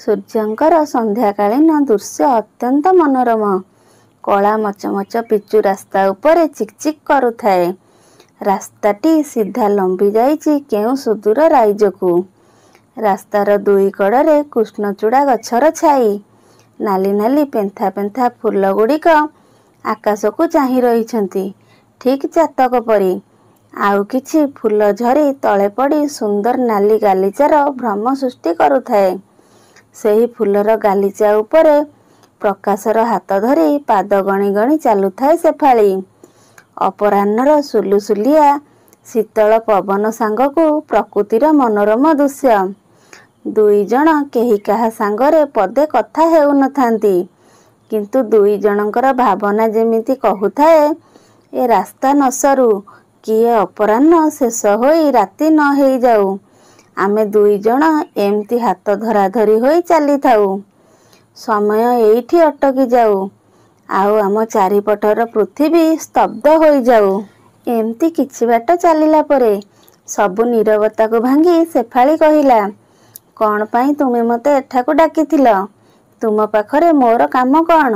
ସୂର୍ଯ୍ୟଙ୍କର ସନ୍ଧ୍ୟାକାଳୀନ ଦୃଶ୍ୟ ଅତ୍ୟନ୍ତ ମନୋରମ। କଳା ମଚମଚ ପିଚୁ ରାସ୍ତା ଉପରେ ଚିକ୍ ଚିକ୍ କରୁଥାଏ। ରାସ୍ତାଟି ସିଧା ଲମ୍ବି ଯାଇଛି କେଉଁ ସୁଦୂର ରାଇଜକୁ। ରାସ୍ତାର ଦୁଇ କଡ଼ରେ କୃଷ୍ଣଚୂଡ଼ା ଗଛର ଛାଇ। ନାଲି ନାଲି ପେନ୍ଥା ପେନ୍ଥା ଫୁଲଗୁଡ଼ିକ ଆକାଶକୁ ଚାହିଁ ରହିଛନ୍ତି ଠିକ୍ ଚାତକ ପରି। ଆଉ କିଛି ଫୁଲ ଝରି ତଳେ ପଡ଼ି ସୁନ୍ଦର ନାଲି ଗାଲିଚାର ଭ୍ରମ ସୃଷ୍ଟି କରୁଥାଏ। ସେହି ଫୁଲର ଗାଲିଚା ଉପରେ ପ୍ରକାଶର ହାତ ଧରି ପାଦ ଗଣି ଗଣି ଚାଲୁଥାଏ ଶେଫାଳୀ। ଅପରାହ୍ନର ସୁଲୁସୁଲିଆ ଶୀତଳ ପବନ ସାଙ୍ଗକୁ ପ୍ରକୃତିର ମନୋରମ ଦୃଶ୍ୟ। ଦୁଇ ଜଣ କେହି କାହା ସାଙ୍ଗରେ ପଦେ କଥା ହେଉନଥାନ୍ତି, କିନ୍ତୁ ଦୁଇ ଜଣଙ୍କର ଭାବନା ଯେମିତି କହୁଥାଏ, ଏ ରାସ୍ତା ନ ସରୁ କି ଏ ଅପରାହ୍ନ ଶେଷ ହୋଇ ରାତି ନ ହେଇଯାଉ, ଆମେ ଦୁଇ ଜଣ ଏମିତି ହାତ ଧରାଧରି ହୋଇ ଚାଲିଥାଉ। ସମୟ ଏଇଠି ଅଟକି ଯାଉ, ଆଉ ଆମ ଚାରିପଟର ପୃଥିବୀ ସ୍ତବ୍ଧ ହୋଇଯାଉ। ଏମିତି କିଛି ବାଟ ଚାଲିଲା ପରେ ସବୁ ନୀରବତାକୁ ଭାଙ୍ଗି ଶେଫାଳୀ କହିଲା, କ'ଣ ପାଇଁ ତୁମେ ମୋତେ ଏଠାକୁ ଡାକିଥିଲ? ତୁମ ପାଖରେ ମୋର କାମ କ'ଣ?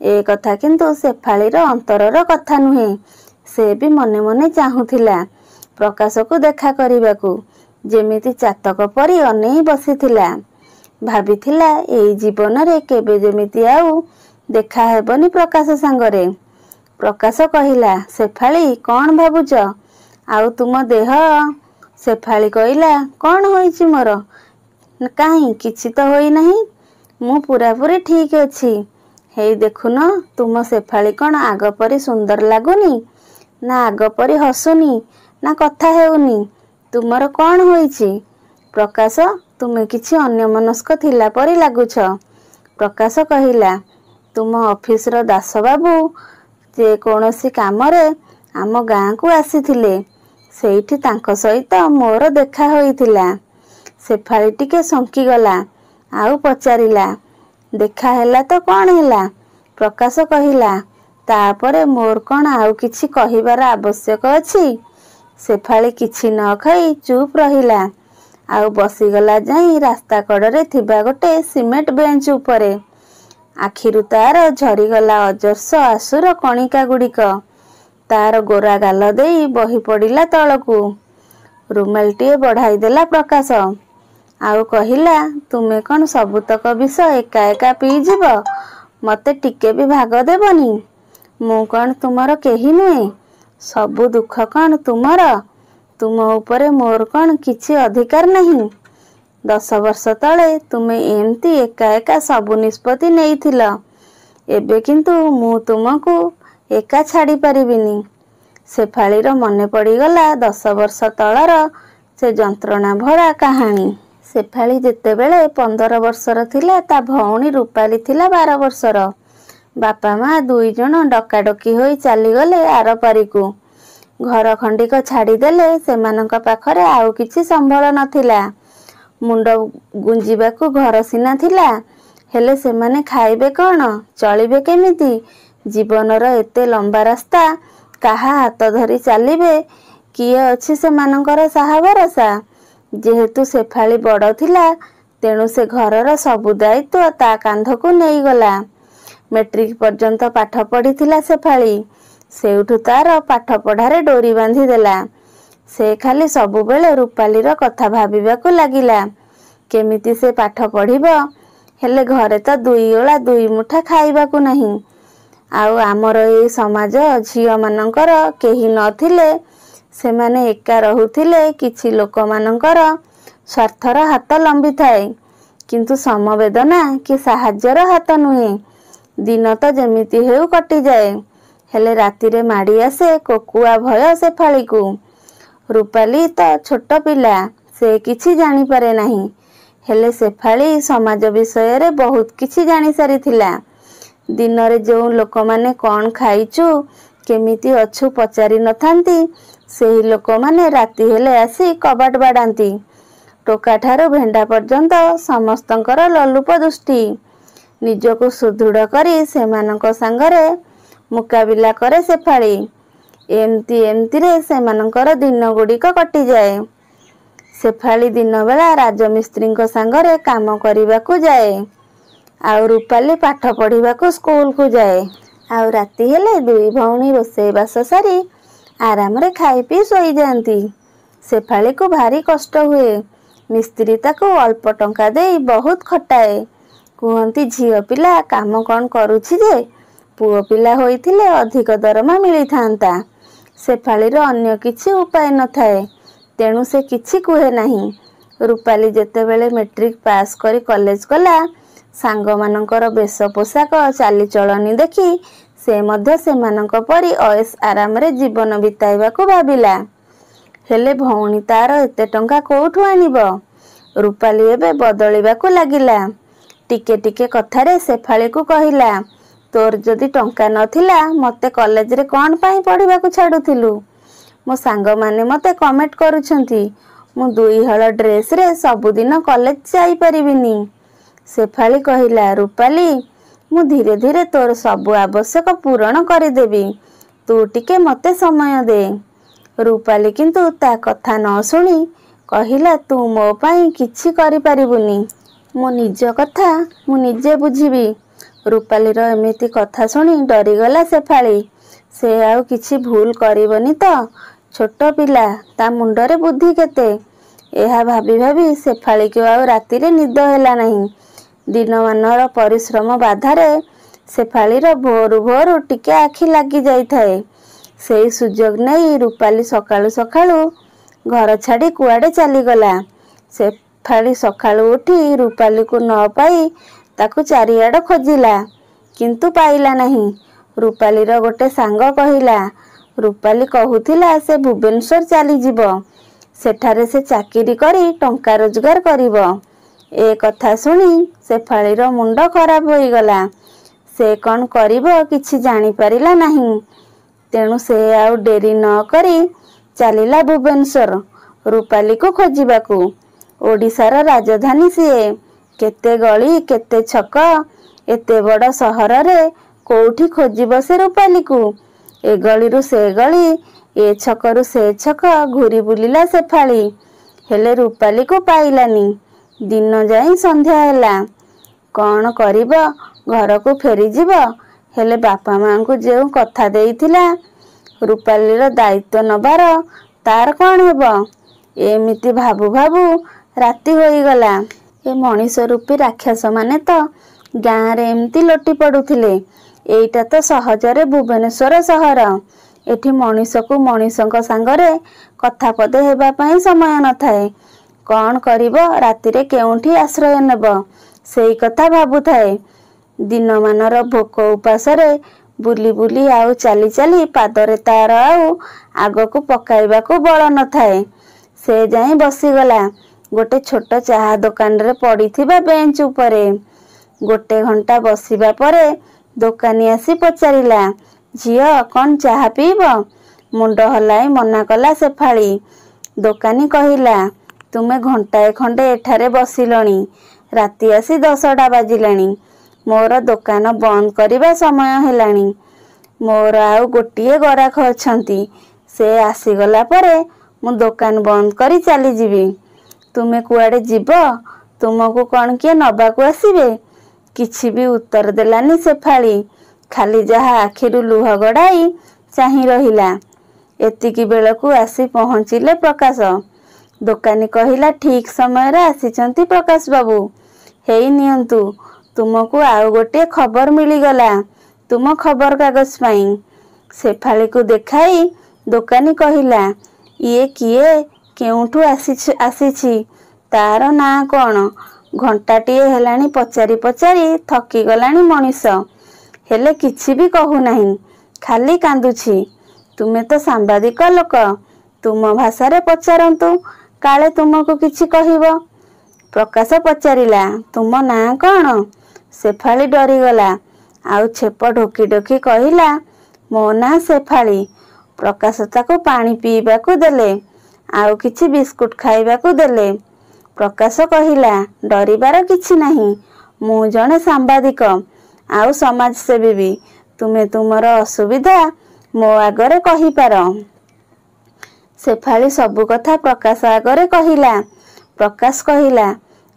ଏ କଥା କିନ୍ତୁ ଶେଫାଳୀର ଅନ୍ତରର କଥା ନୁହେଁ। ସେ ବି ମନେ ମନେ ଚାହୁଁଥିଲା ପ୍ରକାଶକୁ ଦେଖା କରିବାକୁ। ଯେମିତି ଚାତକ ପରି ଅନେଇ ବସିଥିଲା। ଭାବିଥିଲା ଏଇ ଜୀବନରେ କେବେ ଯେମିତି ଆଉ ଦେଖା ହେବନି ପ୍ରକାଶ ସାଙ୍ଗରେ। ପ୍ରକାଶ କହିଲା, ଶେଫାଳୀ କ'ଣ ଭାବୁଛ? ଆଉ ତୁମ ଦେହ? ଶେଫାଳୀ କହିଲା, କ'ଣ ହୋଇଛି ମୋର? କାହିଁ କିଛି ତ ହୋଇନାହିଁ। ମୁଁ ପୂରାପୂରି ଠିକ୍ ଅଛି। ହେଇ ଦେଖୁନ, ତୁମ ଶେଫାଳୀ କ'ଣ ଆଗ ପରି ସୁନ୍ଦର ଲାଗୁନି? ନା ଆଗ ପରି ହସୁନି, ନା କଥା ହେଉନି? ତୁମର କ'ଣ ହୋଇଛି? ପ୍ରକାଶ, ତୁମେ କିଛି ଅନ୍ୟମନସ୍କ ଥିଲା ପରି ଲାଗୁଛ। ପ୍ରକାଶ କହିଲା, ତୁମ ଅଫିସର ଦାସବାବୁ ଯେ କୌଣସି କାମରେ ଆମ ଗାଁକୁ ଆସିଥିଲେ। ସେଇଠି ତାଙ୍କ ସହିତ ମୋର ଦେଖା ହୋଇଥିଲା। ଶେଫାଳୀ ଟିକେ ଶଙ୍କିଗଲା, ଆଉ ପଚାରିଲା, ଦେଖା ହେଲା ତ କ'ଣ ହେଲା? ପ୍ରକାଶ କହିଲା, ତାପରେ ମୋର କ'ଣ ଆଉ କିଛି କହିବାର ଆବଶ୍ୟକ ଅଛି? ଶେଫାଳୀ କିଛି ନ କହି ଚୁପ୍ ରହିଲା, ଆଉ ବସିଗଲା ଯାଇ ରାସ୍ତା କଡ଼ରେ ଥିବା ଗୋଟେ ସିମେଣ୍ଟ ବେଞ୍ଚ ଉପରେ। ଆଖିରୁ ତାର ଝରିଗଲା ଅଜସ୍ର ଆଶୁର କଣିକା ଗୁଡ଼ିକ ତାର ଗୋରା ଗାଲ ଦେଇ ବହି ପଡ଼ିଲା ତଳକୁ। ରୁମାଲଟିଏ ବଢ଼ାଇ ଦେଲା ପ୍ରକାଶ, ଆଉ କହିଲା, ତୁମେ କ'ଣ ସବୁତକ ବିଷ ଏକା ଏକା ପିଇଯିବ? ମୋତେ ଟିକେ ବି ଭାଗ ଦେବନି? ମୁଁ କ'ଣ ତୁମର କେହି ନୁହେଁ? ସବୁ ଦୁଃଖ କ'ଣ ତୁମର? ତୁମ ଉପରେ ମୋର କ'ଣ କିଛି ଅଧିକାର ନାହିଁ? 10 ବର୍ଷ ତଳେ ତୁମେ ଏମିତି ଏକା ଏକା ସବୁ ନିଷ୍ପତ୍ତି ନେଇଥିଲ। ଏବେ କିନ୍ତୁ ମୁଁ ତୁମକୁ ଏକା ଛାଡ଼ି ପାରିବିନି। ଶେଫାଳୀର ମନେ ପଡ଼ିଗଲା 10 ବର୍ଷ ତଳର ସେ ଯନ୍ତ୍ରଣା ଭରା କାହାଣୀ। ଶେଫାଳୀ ଯେତେବେଳେ 15 ବର୍ଷର ଥିଲା, ତା ଭଉଣୀ ରୂପାଲି ଥିଲା 12 ବର୍ଷର। ବାପା ମା ଦୁଇ ଜଣ ଡକାଡକି ହୋଇ ଚାଲିଗଲେ ଆରପାରିକୁ। ଘର ଖଣ୍ଡିକ ଛାଡ଼ିଦେଲେ ସେମାନଙ୍କ ପାଖରେ ଆଉ କିଛି ସମ୍ବଳ ନଥିଲା। ମୁଣ୍ଡ ଗୁଞ୍ଜିବାକୁ ଘର ସିନା ଥିଲା, ହେଲେ ସେମାନେ ଖାଇବେ କ'ଣ? ଚଳିବେ କେମିତି? ଜୀବନର ଏତେ ଲମ୍ବା ରାସ୍ତା କାହା ହାତ ଧରି ଚାଲିବେ? କିଏ ଅଛି ସେମାନଙ୍କର ସାହା ଭରସା? ଯେହେତୁ ଶେଫାଳୀ ବଡ଼ ଥିଲା, ତେଣୁ ସେ ଘରର ସବୁ ଦାୟିତ୍ୱ ତା କାନ୍ଧକୁ ନେଇଗଲା। ମେଟ୍ରିକ୍ ପର୍ଯ୍ୟନ୍ତ ପାଠ ପଢ଼ିଥିଲା ଶେଫାଳୀ। ସେଇଠୁ ତାର ପାଠପଢ଼ାରେ ଡୋରି ବାନ୍ଧିଦେଲା। ସେ ଖାଲି ସବୁବେଳେ ରୂପାଲିର କଥା ଭାବିବାକୁ ଲାଗିଲା। କେମିତି ସେ ପାଠ ପଢ଼ିବ? ହେଲେ ଘରେ ତ ଦୁଇ ଓଳା ଦୁଇ ମୁଠା ଖାଇବାକୁ ନାହିଁ। ଆଉ ଆମର ଏଇ ସମାଜ ଝିଅମାନଙ୍କର କେହି ନଥିଲେ। ସେମାନେ ଏକା ରହୁଥିଲେ। କିଛି ଲୋକମାନଙ୍କର ସ୍ୱାର୍ଥର ହାତ ଲମ୍ବିଥାଏ, କିନ୍ତୁ ସମବେଦନା କି ସାହାଯ୍ୟର ହାତ ନୁହେଁ। ଦିନ ତ ଯେମିତି ହେଉ କଟିଯାଏ, ହେଲେ ରାତିରେ ମାଡ଼ି ଆସେ କୋକୁଆ ଭୟ ଶେଫାଳୀକୁ। ରୂପାଲି ତ ଛୋଟ ପିଲା, ସେ କିଛି ଜାଣିପାରେ ନାହିଁ। ହେଲେ ଶେଫାଳୀ ସମାଜ ବିଷୟରେ ବହୁତ କିଛି ଜାଣିସାରିଥିଲା। ଦିନରେ ଯେଉଁ ଲୋକମାନେ କ'ଣ ଖାଇଛୁ, କେମିତି ଅଛୁ ପଚାରି ନଥାନ୍ତି, ସେହି ଲୋକମାନେ ରାତି ହେଲେ ଆସି କବାଟ ବାଡ଼ାନ୍ତି। ଟୋକାଠାରୁ ଭେଣ୍ଡା ପର୍ଯ୍ୟନ୍ତ ସମସ୍ତଙ୍କର ଲୋଲୁପ ଦୃଷ୍ଟି। ନିଜକୁ ସୁଦୃଢ଼ କରି ସେମାନଙ୍କ ସାଙ୍ଗରେ ମୁକାବିଲା କରେ ଶେଫାଳୀ। ଏମିତିରେ ସେମାନଙ୍କର ଦିନଗୁଡ଼ିକ କଟିଯାଏ। शेफाली दिन बेला राजमिस्त्री सांगरे काम करने जाए आउ रूपाली पाठ पढ़ा स्कूल को जाए। आउ राति हेले दुई भौणी रोषेईबास सारी आराम रे खाई पी सोई जाती। शेफाली को भारी कष्ट हुए। मिस्त्री ताको अल्प टंका दे बहुत खटाए। कहती झील पिला काम कौन करुछि जे पुओ पिला होइथिले अधिक दरमा मिली थांता। शेफालीर अन्य किछि उपाय न थाए तेणु से किछि कुहे नाही। रूपाली जेतेबेले मैट्रिक पास करी कॉलेज गला सांग मानकर वेश पोशाक चालीचलनी देखी से मध्य सेमानक परी अयस आराम रे जीवन बिताइबाकू भाबिला। हेले भौणी तार एते टंका कोठू आनिबो। रूपाली एबे बदलिबाकू लागिला। टिके टिके कथारे शेफाली को कहिला तोर जदि टंका नथिला मते कॉलेज रे कोन पई पढिबाकू छाडुथिलु। मो सांग माने मते कमेंट करूछंती मु दुई हल ड्रेस रे सबुदिन कॉलेज जाई परिबिनी। शेफाली कहिला रूपाली मु धीरे धीरे तोर सबु आवश्यक पूरण करदेवी तू टिके मते समय दे। रूपाली किंतु ता कथा न शुणी कहिला तू मो पाई किछि करि परिबुनी मो निज कथा मु निजे बुझिबी। रूपालीर एमिति कथा शुणी डरीगला शेफाली। से आउ किछि भूल करबनी तो छोट पिला ता मुंडरे बुद्धि केते एहा भाबी भाबी शेफाली को आउ राति रे निद हैला नहीं। दिनमानर परिश्रम बाधारे शेफालीर भोरु भोरु टिके आखि लागी जाई थाए। सेई सुजोग नहीं रूपाली सकाळु सकाळु घर छाड़ी कुआडे चलीगला। शेफाली सकाळु उठी रूपाली को न पाई ताकू चारिआड खोजिला किंतु पाइला नहीं। रूपालीर गोटे सांग कहिला रूपाली कहूथिला से भुवनेश्वर चली जीवो सेठारे से चाकिरी करी टंका रोजगार करिवो। ए कथा सुनी शेफालीर मुंड खराब होई गला। से कौन करिवो किछि जानी परिला नहीं। तेणु से आउ डेरी न करी चलिला भुवनेश्वर रूपाली को खोजिबाकू। ओडिशार राजधानी सीए केते गली केते छक एते बड़ सहर रे कोठी खोजिब से रूपाली को। ए गलीरु से गली ए छकरु से छक घूरी बुलिला शेफाली हेले रूपाली को पाइलानी। दिन जाई संध्या हैला। कौन करिब घर को फेरी जीव हेले बापा मां को जो कथा देइथिला रूपालीर दायित्व नबार तार कौन हेबो। एमिति भाबू भाबू राति होई गला। ए मनीष रूपी राक्षस माने तो गाँ रे एमती लोटी पड़ुथिले। एइटा तो सहजरे भुवनेश्वर सहर। एठी मनीष को मनीषक सांगरे कथा पदे हेबा पई समय न थाए। कौन करिबो रातिरे केउंठी आश्रय नेबो सेई कथा भाबु थाए। दिनमानर भोक उपासरे बुली बुली आउ चाली चाली पादरे तार आउ आगकू पकाइबाकू बल न थाए। से जाई बसीगला गोटे छोट चाहा दुकान रे पड़ीथिबा बेंच उपरे। गोटे घंटा बसिबा परे दोकानी आसी पचारिला झियो कौन चाहा पीब। मुंड हलाई मना कला शेफाली। दोकानी कहिला तुमे घंटाए खंडे एठारे बसिलणी राति आसी 10टा बाजिलाणी मोर दोकान बंद करिबा समय हेलाणी। मोर आउ गोटिए गराख अछंती से आसीगला परे मु दोकान बंद करी चली जीवी। तुमे कुआडे जीव तुमको कौन किए नबाकू आसीबे। किछि भी उत्तर देलानी शेफाली खाली जहा आखिरु लुह गड़ाई चाही रहिला। एतिकी बेलकू आसी पहुँचिले प्रकाश। दोकानी कहिला ठीक समय रे आसीचंती प्रकाश बाबू हेई नियंतु तुमको आउ गोटे खबर मिलीगला तुम खबर कागज पाई। शेफाली को देखाई दोकानी कहिला ये किए केउठू आसीछि तार ना कौन। घंटाटिए हेलानी पचारि पचारि थकी गलानी मनीष हेले किछि भी कहू नहीं खाली कांदुछि। तुमे तो सांबादिक लोक तुम भाषारे पचारंतु काले तुमको किछि कहिबो। प्रकाश पचारिला तुम ना कौन। शेफाली डरीगला आउ छेप ढोकी ढोकी कहिला मो ना शेफाली। प्रकाश ताको पानी पीबाकू देले आउ किछि बिस्कुट खाइबाकू देले। प्रकाश कहिला डरिबार किछि नहीं मु जणे सांबादिक आउ समाजसेवी भी तुमे तुमर असुविधा मो आगरे कहिपार। शेफाली सबु कथा प्रकाश आगरे कहिला। प्रकाश कहिला,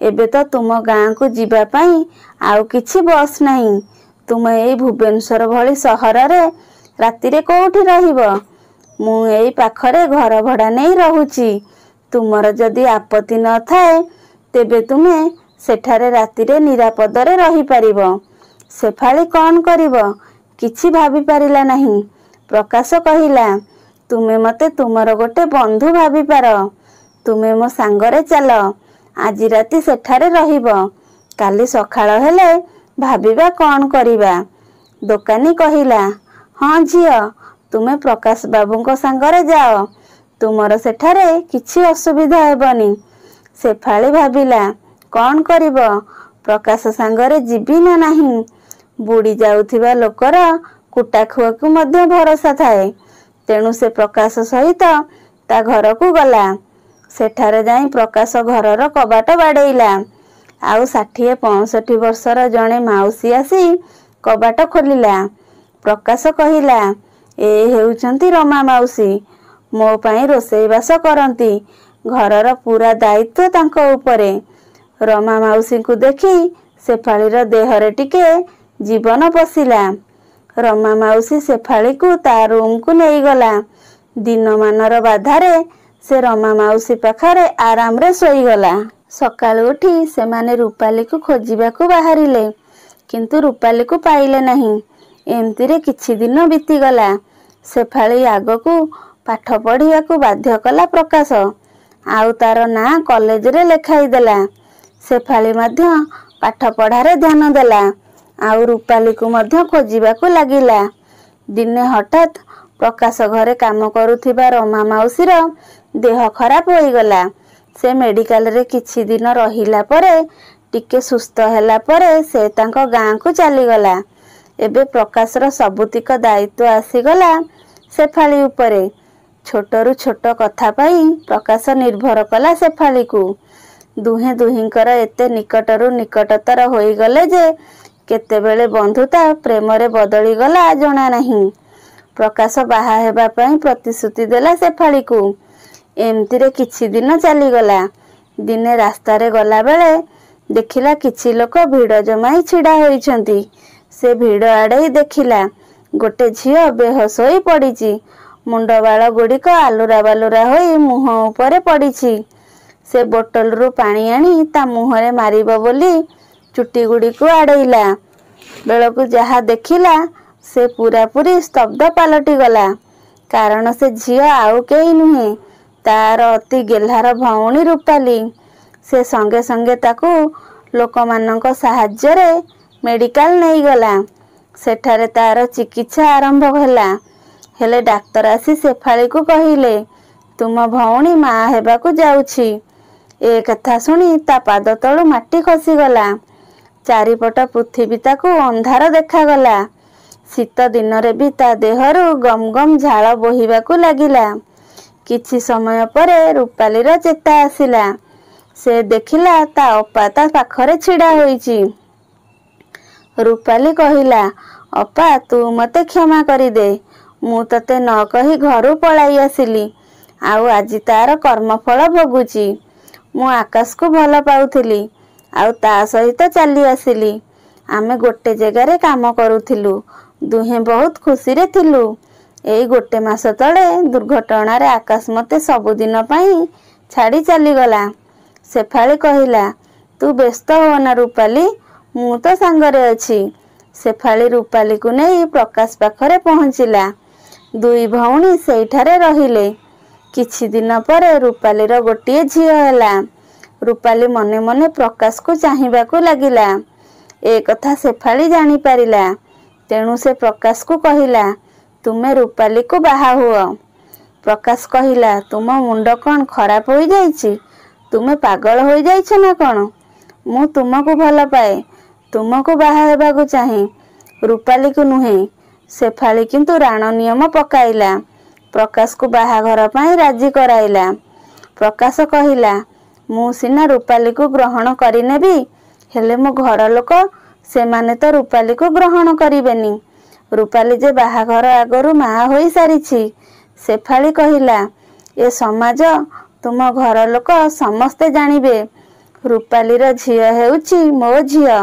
एबे तो तुम गाँ को जीवा पाई आउ किछि बस नहीं। तुम एई भुवनेश्वर भली सहर रे रातिरे कोउठी रहिबो? मु एई पाखरे घर भड़ा नहीं रहुची। तुमर जदि आपत्ति न थाए तेबे तुमे सेठारे रातिरे निरापदरे रही पारिबो। शेफाली कौन करिबो किछि भाभी पारिला नहीं। प्रकाश कहिला, तुमे मते तुमर गोटे बंधु भाभी पार। तुमे मो सांगरे चल, आजी राति सेठारे रहिबो, काली सखाळ हेले भाबिबा कौन करिबा। दोकानी कहिला, हाँ झियो, तुमे प्रकाश बाबूंको सांगरे जाओ, तुमर सेठारे किछि असुविधा हेबनी। शेफाली भाबिला, कौन करिबो, प्रकाश सांगरे जीबी ना नहीं। बुड़ी जाउथिबा लोकर कुटा खुआकू मध्य भरोसा थाए। तेणु से प्रकाश सहित ता घर को गला। सेठारे जाई प्रकाश घरर कबाट बाड़ेइला। आउ 60-65 वर्षर जणे माउसी आसी कबाट खोलिला। प्रकाश कहिला, ए हेउचंती रमा माउसी, मो पाई रोसई बास करंती, घरर पूरा दायित्व तांको उपरे। रमा माउसी को देखी शेफालीर देहरे टिके जीवन पशिला। रमा माउसी शेफाली को ता रूम को नहीं गला। दिन मानर बाधारे से रमा माउसी पाखरे आराम रे सोईगला। सकाळु उठी सेमाने रूपाली को खोजिबा को बाहरिले, किंतु रूपाली को पाइले नहीं। एमती रे किछि दिन बीतीगला। शेफाली आग को पाठ पढ़िया को बाध्य कला प्रकाश। आउ तार ना कॉलेज रे लेखाई देला। शेफाली मध्य पाठ पढ़ारे ध्यान देला। आउ रूपाली को मध्य खोजिबा को लागिला। दिने हठात प्रकाश घरे काम करुथिबा रमा माउसीर देह खराब होईगला। से मेडिकल रे किछि दिन रहिला परे टिके सुस्थ हैला परे से तांको गाँ को चलीगला। एबे प्रकाशर सबुतिक दायित्व आसीगला शेफाली उपरे। छोटरू छोट कथा पाई प्रकाश निर्भर कला शेफाली को। दुहे दुहिंकर एते निकटरू निकटतर होईगले जे केतेबेले बंधुता प्रेम रे बदली गला जना नहीं। प्रकाश बाहा हेबा पई प्रतिश्रुति देला शेफाली को। एमती रे किछि दिन चलीगला। दिने रास्ता रे गला बेले देखिला किछि लोक भिड़ जमाई छिड़ा होइछंती। से भिड़ आड़े देखिला गोटे झियो बेहोश होई पड़ीची। मुंड बाल गुड़िक आलुरा बालुरा होई मुह उपरे पड़ीची। से बोतल रु पानी आनी ता मुहरे मारिबो बोली चुटी गुड़ी को आड़ेइला बेलकु जहा देखिला से पूरा पूरी स्तब्ध पालटी गला। कारण से झियो आउ केही नुहे, तार अति गेल्हार भौणी रूपाली। से संगे संगे ताकू लोक मानक साहाय्य रे मेडिकल नहीं गला। सेठारे तार चिकित्सा आरंभ होला। हेले डाक्तर आसी शेफाली को कहिले, तुम भौणी माँ हेबा को जाउछि। ए कथा सुनी ता पाद तळु माटी खसीगला। चारिपट पृथ्वी ताकू अंधार देखागला। शीत दिन रे भी ता देहरु गम गम झाल बोहिबा को लागिला। किछि समय परे रूपालीर चेता आसिला। से देखिला ता अपा ता पाखरे छिड़ा होईची। रूपाली कहिला, अपा तू मते क्षमा करी दे, मु तते न कही घरु पलाई आसिली। आउ आजी तार कर्मफल भोगुची। मु आकाश को भल पाउथिली आउ ता सहित चली आसिली। आमे गोटे जगारे काम करुथिलु, दुहे बहुत खुशी रे थिलु। एई गोटे मास तळे दुर्घटना रे आकाश मते सबुदिन पाई छाड़ी चली गला। शेफाली कहिला, तू व्यस्त हो ना रूपाली, मु तो सांगरे अछि। शेफाली रूपाली को नहीं प्रकाश पाखरे पहुंचिला। दुई भौणी सेठारे रहिले। किछि दिन परे रूपालीर गोटिए झियो हैला। रूपाली मने मने प्रकाश को चाहिबा को लागिला। ए कथा शेफाली जानी पारिला। तेणु से प्रकाश को कहिला, तुमे रूपाली को बाहा हुओ। प्रकाश कहिला, तुम मुंड कौन खराब हो जाइछि? तुमे पागल हो जाइछ ना कौन? मु तुमको भल पाए, तुमको बाहा हेबा को चाहे, रूपाली को नुहे। शेफाली किंतु राण नियम पकाइला। प्रकाश को बाहाघर पाई राजी कराइला। प्रकाश कहिला, मु सिना रूपाली को ग्रहण करिनेबी, हेले मो घर लोक सेमाने तो रूपाली को ग्रहण करिबेनी। रूपाली जे बाहाघर आगरु माँ होई सारिछि। शेफाली कहिला, ए समाज तुम घर लोक समस्ते जानिबे रूपालीर झियो हेउची मो झियो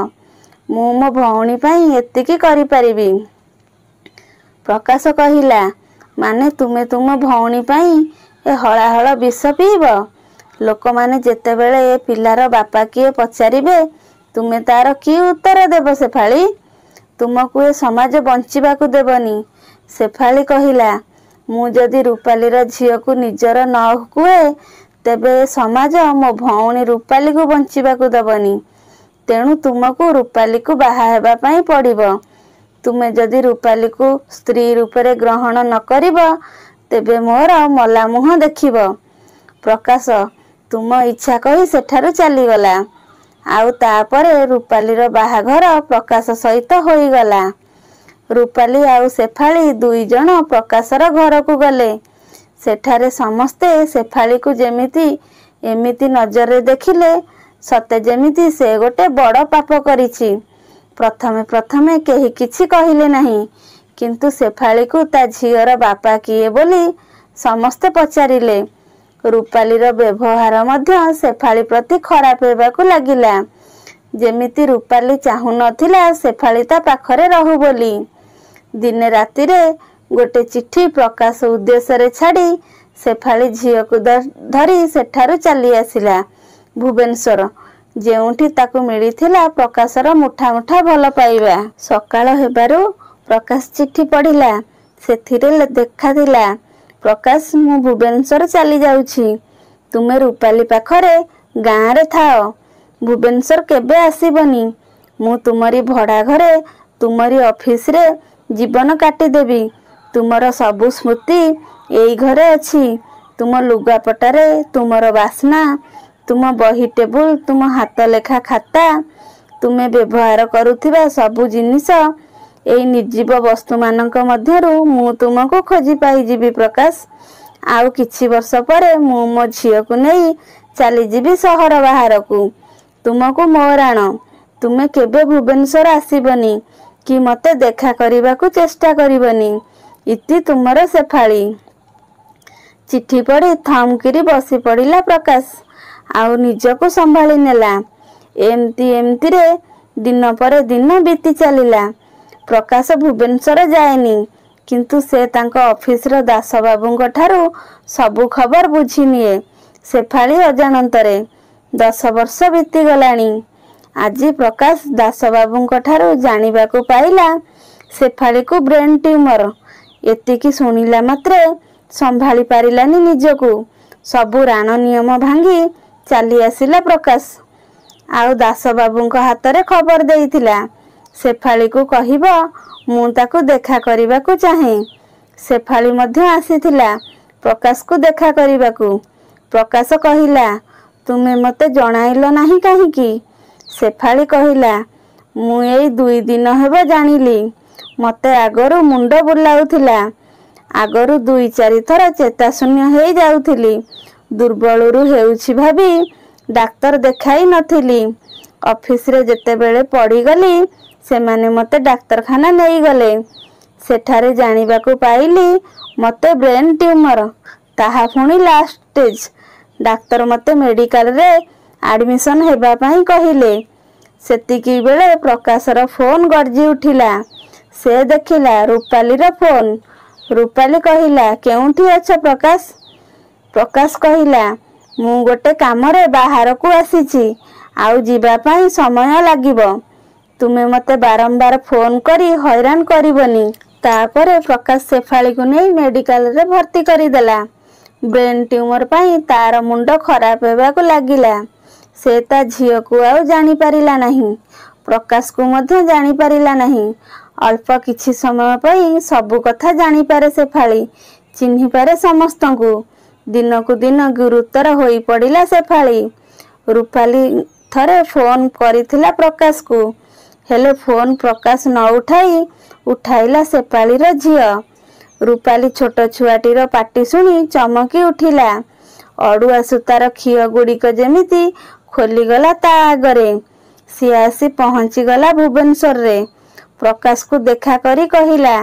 मु मो भौणी पाई एतिकी करि परिबी। प्रकाश कहिला माने तुमे तुम भौणी पाई ए हलाहल विष पीब। लोक माने जेतेबेले ए पिलार बापा किए पचारिबे तुमे तार कि उत्तर देब शेफाली? तुमको ए समाज बंचिबाकू देबनी। शेफाली कहिला मु जदि रूपालीर झियो को निजर न कुए तेबे समाज मो भौणी रूपाली को बंचिबाकू दबनी। तेणु तुमको रूपाली को बाहा हेबा पाई पड़िबो। तुमे जदि रूपाली को स्त्री रूपरे ग्रहण न करिब तेबे मोर मला मुह देखिब। प्रकाश तुम इच्छा कही सेठारु चलीगला। आउ तापरे रूपालीर बाहाघर प्रकाश सहित होईगला। रूपाली आउ शेफाली दुई जण प्रकाशर घर को गले। सेठारे समस्ते शेफाली को जेमिति एमिति नजर देखिले सते जेमिति से गोटे बड़ पाप करिछि। प्रथमे प्रथमे केही किछि कहिले नहीं, किंतु शेफाली को ता झियर बापा किए बोली समस्ते पचारिले। रूपालीर व्यवहार मध्य शेफाली प्रति खराब हेबाकू लागिला। जेमिति रूपाली चाहू नथिला शेफाली ता पाखरे रहू बोली। दिने रातिरे गोटे चिट्ठी प्रकाश उद्देश्य रे छाड़ी शेफाली झियो को धरी सेठारु चली आसिला भुवनेश्वर, जेउठी ताकू मिलिथिला प्रकाशर मुठा मुठा भल पाइबा। सकाळ हेबारु प्रकाश चिट्ठी पढ़िला। सेथिरे देखा थिला प्रकाश मु भुवनेश्वर चली जाउछि, तुमे रूपाली पाखरे गाँ रे थाओ, भुवनेश्वर केबे आसीबनी। मु तुमरी भड़ा घरे तुमरी ऑफिस रे जीवन काटी देबी। तुमर सबु स्मृति एई घरे अछि। तुम लुगापटारे तुमर बासना, तुम बही टेबुल, तुम हाथ लेखा खाता, तुमे व्यवहार करुथिबा सबु जिनिस एई निर्जीव वस्तु मानक मध्यरु मु तुमको खोजी पाई जीवी प्रकाश। आउ किछि वर्ष परे मु मो झियो को नेई चली जीवी सहर बाहर को। तुमको मोराण तुमे केबे भुवनेश्वर आसीबनी कि मते देखा करिबा को चेष्टा करिबनी। इति तुमर शेफाली। चिट्ठी पढ़ी थमकिरी बसी पड़िला प्रकाश। आउ निजको संभाली नेला। एमती एमती रे दिन पर दिन बीती चलिला। प्रकाश भुवनेश्वर जाएनी, किंतु से तांको ऑफिस रो दास बाबूंक ठारू सबु खबर बुझी निए शेफाली अजानंतरे। 10 वर्ष बीती गलानी। आज प्रकाश दास बाबूंक ठारू जानिबाकू पाइला शेफाली को ब्रेन ट्यूमर। एतिकी सुनिला मात्रे संभाली पारिलानी निजको। सबु राण नियम भांगी चली आसिला प्रकाश। आउ दास बाबूंक हाथ रे खबर देइथिला शेफाली को कहिब मु ताकू देखा करिबाकू चाहे। शेफाली मध्य आसीथिला प्रकाश को देखा करिबाकू। प्रकाश कहिला तुमे मते जणाइलो नाही काहीकी? शेफाली कहिला मु एई 2 दिन हेबो जानिली। मते आगरु मुंड बुलाउथिला। आगरु 2-4 थर चेता शून्य हेई जाउथिली। दुर्बलरू हेउछि भाबी डाक्तर देखाई नथिली। ऑफिस रे जेतेबेले पड़ी गली सेमाने मते डाक्तरखाना नेई गले। सेठारे जानिबाकू पाइली मते ब्रेन ट्यूमर, ताहा पुणी लास्ट स्टेज। डाक्तर मते मेडिकल रे एडमिशन हेबा पाई कहिले। सेतिकी बेले प्रकाशर फोन गर्जी उठिला। से देखिला रूपालीर फोन। रूपाली कहिला केउठी अछ प्रकाश? प्रकाश कहिला मु गोटे कामरे बाहर को आसीछि, आउ जीवा पाई समय लागिबो। तुमे मते बारंबार फोन करी हैरान करिवनी। तापरे प्रकाश शेफाली को नहीं मेडिकल रे भर्ती करिदेला। ब्रेन ट्यूमर पाई तार मुंड खराब हेबाकू लागिला। से ता झियो को आउ जानी पारिला नहीं, प्रकाश को मध्य जानी पारिला नहीं। अल्प किछि समय पई सबु कथा जानी पारे शेफाली, चिन्हि पारे समस्तंकु। दिन को दिन गुरुतर होई पड़िला शेफाली। रूपाली थरे फोन करिथिला प्रकाश को, हेले फोन प्रकाश न उठाइला शेफालीर झियो। रूपाली छोट छुआटीर पाटी शुणी चमकी उठिला। अड़ुआ सूतार खियो गुड़िक जेमिति खोलीगला ता आगरे। सी आसी पहुँची गला भुवनेश्वर रे। प्रकाश को देखा करी कहिला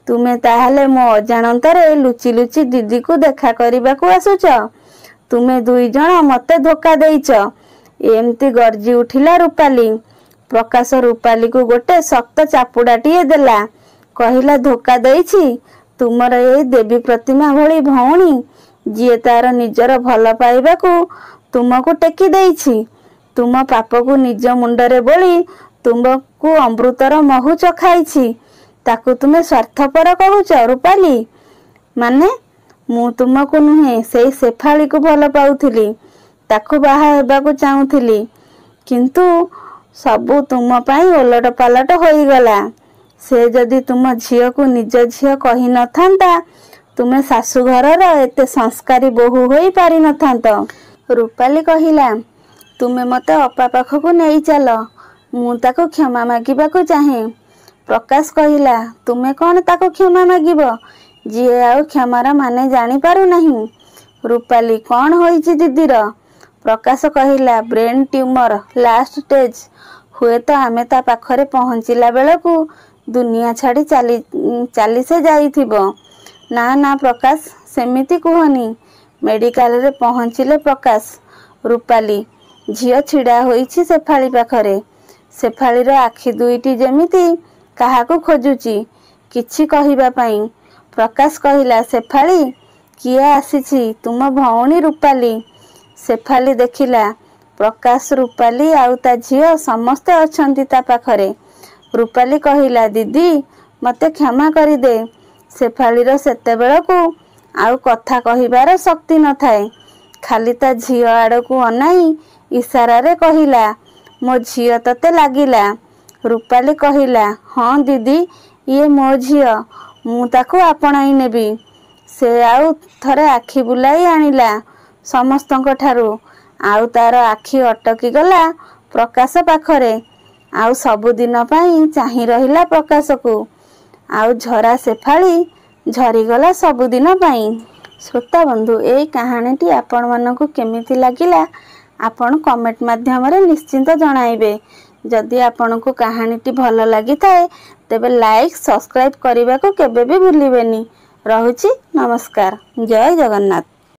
ତୁମେ ତାହେଲେ ମୋ ଅଜାଣତରେ ଲୁଚି ଲୁଚି ଦିଦିକୁ ଦେଖା କରିବାକୁ ଆସୁଛ। ତୁମେ ଦୁଇ ଜଣ ମୋତେ ଧୋକା ଦେଇଛ। ଏମିତି ଗର୍ଜି ଉଠିଲା ରୂପାଲି। ପ୍ରକାଶ ରୂପାଲିକୁ ଗୋଟେ ଶକ୍ତ ଚାପୁଡ଼ାଟିଏ ଦେଲା। କହିଲା, ଧୋକା ଦେଇଛି? ତୁମର ଏଇ ଦେବୀ ପ୍ରତିମା ଭଳି ଭଉଣୀ, ଯିଏ ତାର ନିଜର ଭଲ ପାଇବାକୁ ତୁମକୁ ଟେକି ଦେଇଛି। ତୁମ ପାପକୁ ନିଜ ମୁଣ୍ଡରେ ବୋଳି ତୁମକୁ ଅମୃତର ମହୁ ଚଖାଇଛି। ତାକୁ ତୁମେ ସ୍ୱାର୍ଥପର କହୁଛ ରୂପାଲି? ମାନେ? ମୁଁ ତୁମକୁ ନୁହେଁ, ସେଇ ଶେଫାଳିକୁ ଭଲ ପାଉଥିଲି। ତାକୁ ବାହା ହେବାକୁ ଚାହୁଁଥିଲି। କିନ୍ତୁ ସବୁ ତୁମ ପାଇଁ ଓଲଟ ପାଲଟ ହୋଇଗଲା। ସେ ଯଦି ତୁମ ଝିଅକୁ ନିଜ ଝିଅ କହିନଥାନ୍ତା, ତୁମେ ଶାଶୁଘରର ଏତେ ସଂସ୍କାରୀ ବୋହୂ ହୋଇ ପାରିନଥାନ୍ତ। ରୂପାଲି କହିଲା, ତୁମେ ମୋତେ ଅପା ପାଖକୁ ନେଇ ଚାଲ। ମୁଁ ତାକୁ କ୍ଷମା ମାଗିବାକୁ ଚାହେଁ। ପ୍ରକାଶ କହିଲା, ତୁମେ କ'ଣ ତାକୁ କ୍ଷମା ମାଗିବ, ଯିଏ ଆଉ କ୍ଷମାର ମାନେ ଜାଣିପାରୁନାହିଁ? ରୂପାଲି, କ'ଣ ହୋଇଛି ଦିଦିର? ପ୍ରକାଶ କହିଲା, ବ୍ରେନ୍ ଟ୍ୟୁମର, ଲାଷ୍ଟ ଷ୍ଟେଜ୍। ହୁଏତ ଆମେ ତା ପାଖରେ ପହଞ୍ଚିଲା ବେଳକୁ ଦୁନିଆ ଛାଡ଼ି ଚାଲି ସେ ଯାଇଥିବ। ନା ନା ପ୍ରକାଶ, ସେମିତି କୁହନି। ମେଡ଼ିକାଲରେ ପହଞ୍ଚିଲେ ପ୍ରକାଶ। ରୂପାଲି, ଝିଅ ଛିଡ଼ା ହୋଇଛି ଶେଫାଳି ପାଖରେ। ଶେଫାଳିର ଆଖି ଦୁଇଟି ଯେମିତି କାହାକୁ ଖୋଜୁଛି କିଛି କହିବା ପାଇଁ। ପ୍ରକାଶ କହିଲା, ଶେଫାଳି, କିଏ ଆସିଛି? ତୁମ ଭଉଣୀ ରୂପାଲି। ଶେଫାଳି ଦେଖିଲା ପ୍ରକାଶ, ରୂପାଲି ଆଉ ତା ଝିଅ ସମସ୍ତେ ଅଛନ୍ତି ତା ପାଖରେ। ରୂପାଲି କହିଲା, ଦିଦି, ମୋତେ କ୍ଷମା କରିଦେ। ଶେଫାଳିର ସେତେବେଳକୁ ଆଉ କଥା କହିବାର ଶକ୍ତି ନଥାଏ। ଖାଲି ତା ଝିଅ ଆଡ଼କୁ ଅନାଇ ଇସାରାରେ କହିଲା, ମୋ ଝିଅ ତତେ ଲାଗିଲା? ରୂପାଲି କହିଲା, ହଁ ଦିଦି, ଇଏ ମୋ ଝିଅ। ମୁଁ ତାକୁ ଆପଣାଇ ନେବି। ସେ ଆଉ ଥରେ ଆଖି ବୁଲାଇ ଆଣିଲା ସମସ୍ତଙ୍କ ଠାରୁ। ଆଉ ତାର ଆଖି ଅଟକିଗଲା ପ୍ରକାଶ ପାଖରେ। ଆଉ ସବୁଦିନ ପାଇଁ ଚାହିଁ ରହିଲା ପ୍ରକାଶକୁ। ଆଉ ଝରା ଶେଫାଳି ଝରିଗଲା ସବୁଦିନ ପାଇଁ। ଶ୍ରୋତା ବନ୍ଧୁ, ଏଇ କାହାଣୀଟି ଆପଣମାନଙ୍କୁ କେମିତି ଲାଗିଲା ଆପଣ କମେଣ୍ଟ ମାଧ୍ୟମରେ ନିଶ୍ଚିନ୍ତ ଜଣାଇବେ। ଯଦି ଆପଣଙ୍କୁ କାହାଣୀଟି ଭଲ ଲାଗିଥାଏ ତେବେ ଲାଇକ୍, ସବସ୍କ୍ରାଇବ୍ କରିବାକୁ କେବେ ବି ଭୁଲିବେନି। ରହୁଛି, ନମସ୍କାର। ଜୟ ଜଗନ୍ନାଥ।